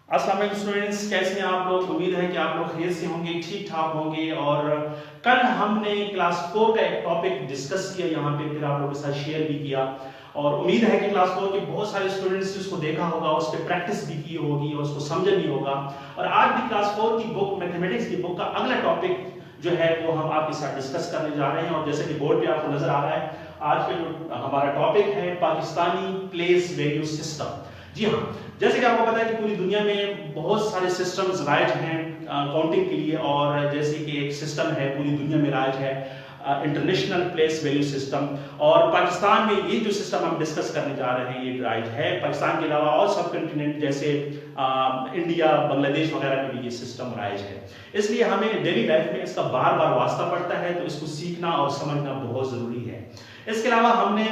अस्सलाम वालेकुम स्टूडेंट्स, कैसे हैं आप लोग। उम्मीद है कि आप लोग खैरियत से होंगे, ठीक ठाक होंगे। और कल हमने क्लास 4 का एक टॉपिक डिस्कस किया यहाँ पे, फिर आप लोगों के साथ शेयर भी किया। और उम्मीद है कि क्लास 4 के बहुत सारे स्टूडेंट्स ने उसको देखा होगा, उस पर प्रैक्टिस भी की होगी और उसको समझा भी होगा। और आज भी क्लास 4 की बुक, मैथमेटिक्स की बुक का अगला टॉपिक जो है वो हम आपके साथ डिस्कस करने जा रहे हैं। और जैसे कि बोर्ड पे आपको नजर आ रहा है, आज का जो हमारा टॉपिक है पाकिस्तानी प्लेस वैल्यू सिस्टम। जी हाँ, जैसे कि आपको पता है कि पूरी दुनिया में बहुत सारे सिस्टम्स राइज हैं काउंटिंग के लिए। और जैसे कि एक सिस्टम है पूरी दुनिया में राइज है इंटरनेशनल प्लेस वैल्यू सिस्टम। और पाकिस्तान में ये जो सिस्टम हम डिस्कस करने जा रहे हैं ये राइज है। पाकिस्तान के अलावा और सब कंटिनेंट जैसे इंडिया, बांग्लादेश वगैरह में भी ये सिस्टम राइज है। इसलिए हमें डेली लाइफ में इसका बार बार वास्ता पड़ता है, तो इसको सीखना और समझना बहुत जरूरी है। इसके अलावा हमने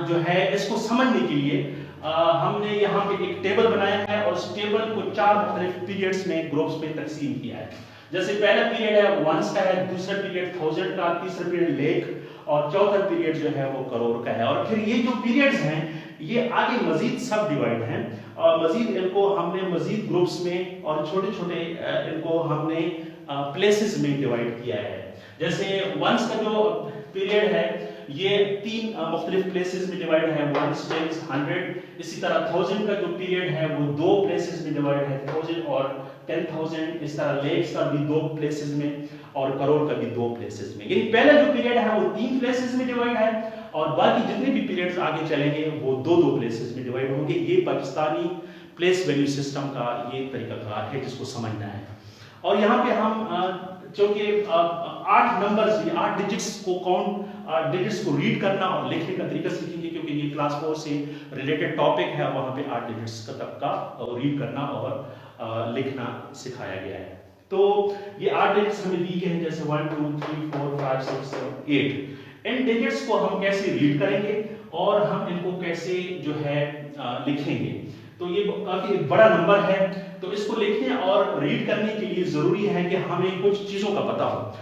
जो है इसको समझने के लिए हमने यहाँ पे एक टेबल बनाया है और उस टेबल को 4 मुख्तलिफ पीरियड्स में, ग्रुप्स में तकसीम किया है। जैसे पहला पीरियड है वंस का है, दूसरा पीरियड 1000 का, तीसरा पीरियड लेख और चौथा पीरियड जो है वो करोड़ का है। और फिर ये जो पीरियड्स हैं ये आगे मजीद सब डिवाइड हैं और मजीद इनको हमने मजीद ग्रुप्स में और छोटे छोटे इनको हमने प्लेसेस में डिवाइड किया है। जैसे वंस का जो पीरियड है ये 3 मुख्तलिफ प्लेसेस में डिवाइड है, 1 10 100। इसी तरह 1000 का जो पीरियड है वो 2 प्लेसेस में डिवाइड है, 1000 और 10000। इस तरह लेक्स का भी 2 प्लेसेस में और करोड़ का भी 2 प्लेसेस में। यानी पहला जो पीरियड है वो 3 प्लेसेस में डिवाइड है और बाकी जितने भी पीरियड्स आगे चलेंगे वो 2-2 प्लेसेस में डिवाइड होंगे। ये पाकिस्तानी प्लेस वैल्यू सिस्टम का ये तरीकाकार है जिसको समझना है। और यहाँ पे हम चूंकि 8 नंबर्स, 8 डिजिट्स को काउंट, डिजिट्स को रीड करना और लिखने का तरीका सीखेंगे, क्योंकि ये क्लास 4 से रिलेटेड टॉपिक है। वहां पे 8 डिजिट्स तक का रीड करना और लिखना सिखाया गया है। तो ये 8 डिजिट्स हमें दी गए हैं, जैसे 1 2 3 4 5 6 7 8। इन डिजिट्स को हम कैसे रीड करेंगे और हम इनको कैसे जो है लिखेंगे। तो ये काफी बड़ा नंबर है, तो इसको लिखने और रीड करने के लिए जरूरी है कि हमें कुछ चीजों का पता हो।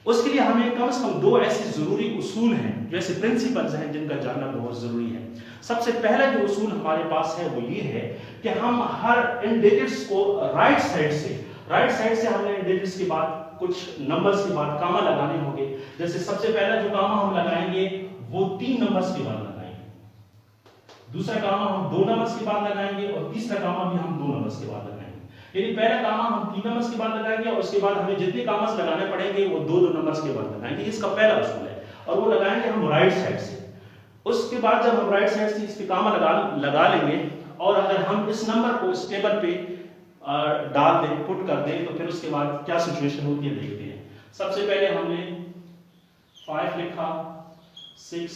उसके लिए हमें कम से कम 2 ऐसे जरूरी उसूल हैं, जैसे प्रिंसिपल्स हैं, जिनका जानना बहुत जरूरी है। सबसे पहला जो उसूल हमारे पास है वो ये है कि हम हर इन डिजिट्स को राइट साइड से हमने इन डिजिट्स के बाद कुछ नंबर्स के बाद कामा लगाने होंगे। जैसे सबसे पहला जो कामा हम लगाएंगे वो 3 नंबर्स के बाद लगाएंगे, दूसरा कामा हम 2 नंबर्स के बाद लगाएंगे और तीसरा कामा भी हम 2 नंबर्स के बाद लगाएंगे। यानी पहला कामा हम 3 नंबर्स के बाद लगाएंगे और उसके बाद हमें जितने कामास लगाने पड़ेंगे वो 2-2 नंबर्स के बाद लगाएंगे। इसका पहला उसूल है और वो लगाएंगे हम राइट साइड से। उसके बाद जब हम राइट साइड से इस पे कामा लगा लेंगे और अगर हम इस नंबर को इस टेबल पे डाल दें, पुट कर दें, तो फिर उसके बाद क्या सिचुएशन होती है देखते हैं। सबसे पहले हमने 5 लिखा, 6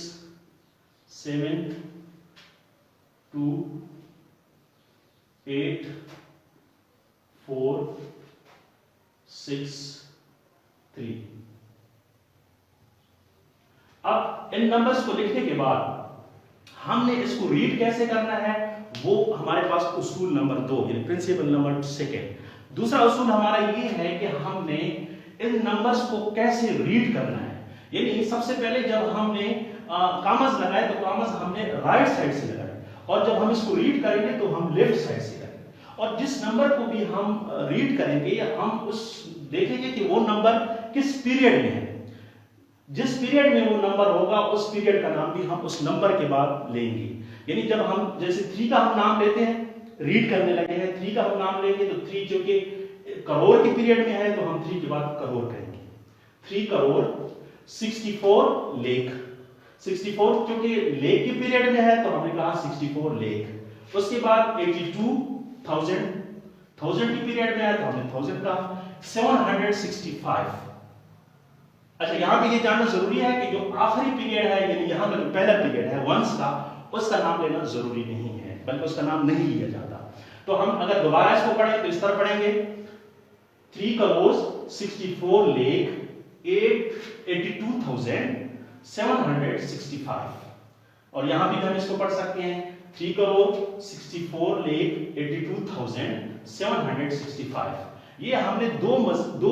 7 2 8 4 6 3। अब इन नंबर्स को लिखने के बाद हमने इसको रीड कैसे करना है, वो हमारे पास उसूल नंबर 2 यानी प्रिंसिपल नंबर 2। दूसरा उसूल हमारा ये है कि हमने इन नंबर्स को कैसे रीड करना है। यानी सबसे पहले जब हमने कामस लगाए तो कामस हमने राइट साइड से लगाए और जब हम इसको रीड करेंगे तो हम लेफ्ट साइड से करेंगे। और जिस नंबर को भी हम रीड करेंगे हम उस देखेंगे कि वो नंबर किस पीरियड में है। जिस पीरियड में वो नंबर होगा उस पीरियड का नाम भी हम उस नंबर के बाद लेंगे। यानी जब हम जैसे 3 का हम नाम लेते हैं, रीड करने लगे हैं, 3 का हम नाम लेंगे तो 3 जो कि करोड़ के पीरियड में है तो हम 3 के बाद करोड़ करेंगे। 3 करोड़, 64 लेख, 64 क्योंकि लेख के पीरियड में है तो हमने कहा 64 लेख। उसके बाद 82,000, 1000 के पीरियड में है तो हमने 1000 कहा। 765। अच्छा, यहां पे ये जानना जरूरी है कि जो आखिरी पीरियड है यानी यहां का जो पहला पीरियड है वंस का, उसका नाम लेना जरूरी नहीं है, बल्कि उसका नाम नहीं लिया जाता। तो हम अगर दोबारा इसको पढ़ें तो इस तरह पढ़ेंगे 3 करोड़ 64 लेख 82,765। और यहां भी हम इसको पढ़ सकते हैं 3 करोड़ 64 लेख 82,765। ये हमने दो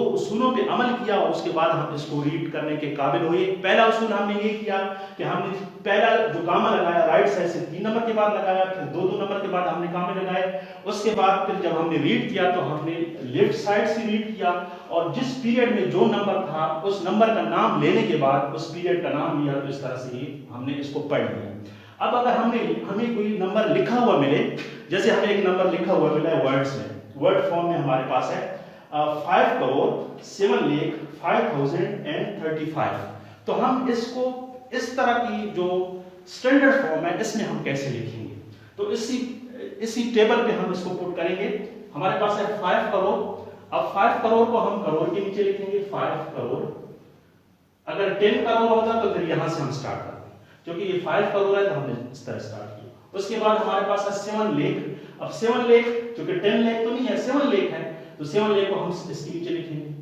उसूलों पे अमल किया और उसके बाद हम इसको रीड करने के काबिल हुए। पहला उसूल हमने ये किया कि हमने पहला जो कामा लगाया राइट साइड से 3 नंबर के बाद लगाया, फिर 2 नंबर के बाद हमने कामे लगाए। उसके बाद फिर जब हमने रीड किया तो हमने लेफ्ट साइड से रीड किया और जिस पीरियड में जो नंबर था उस नंबर का नाम लेने के बाद उस पीरियड का नाम लिया, तो इस तरह से ही हमने इसको पढ़ लिया। अब अगर हमें कोई नंबर लिखा हुआ मिले, जैसे हमें एक नंबर लिखा हुआ मिला है वर्ड्स में, वर्ड फॉर्म में हमारे पास है 5,07,05,035, तो हम इसको इस तरह की जो स्टैंडर्ड फॉर्म है इसमें हम कैसे लिखेंगे? तो इसी टेबल पे हम इसको पुट करेंगे। हमारे पास है 5 करोड़। अब 5 करोड़ को हम करोड़ के नीचे लिखेंगे 5 करोड़। अगर 10 करोड़ होता तो फिर यहां से हम स्टार्ट करते, क्योंकि ये 5 करोड़ है तो हमने इस तरह स्टार्ट किया। उसके बाद हमारे पास है 7 लाख। अब 7 लाख क्योंकि 10 लाख तो नहीं है, 7 लाख है, तो 7 लाख को हम इसके नीचे लिखेंगे।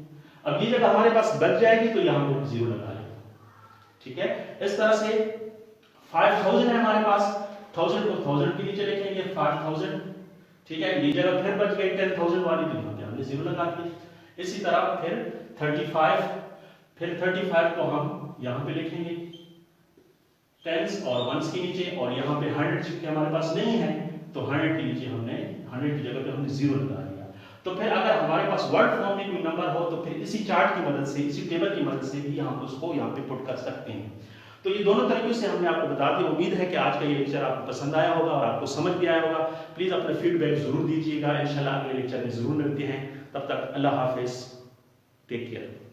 अब ये जगह हमारे पास बच जाएगी तो यहां पे 0 लगा लेंगे, ठीक है। इस तरह से 5000 है हमारे पास, 1000 को 1000 के नीचे लिखेंगे 5000, ठीक है। ये जगह फिर बच गई 10,000 वाली, तो यहां पे हमने 0 लगा दिया। इसी तरह फिर 35, फिर 35 को हम यहां पे लिखेंगे टेंस और वंस के नीचे, और यहाँ पे 100 चूंकि हमारे पास नहीं है तो 100 के नीचे हमने 100 की जगह पे हमने 0 लगा दिया। तो फिर अगर हमारे पास वर्ड फॉर्म में कोई नंबर हो तो फिर इसी चार्ट की मदद से, इसी टेबल की मदद से भी हम उसको यहाँ पे पुट कर सकते हैं। तो ये दोनों तरीकों से हमने आपको बता दिया। उम्मीद है कि आज का ये लेक्चर आपको पसंद आया होगा और आपको समझ भी आया होगा। प्लीज अपने फीडबैक जरूर दीजिएगा। इंशाल्लाह अगले लेक्चर में जरूर मिलते हैं। तब तक अल्लाह हाफिज, टेक केयर।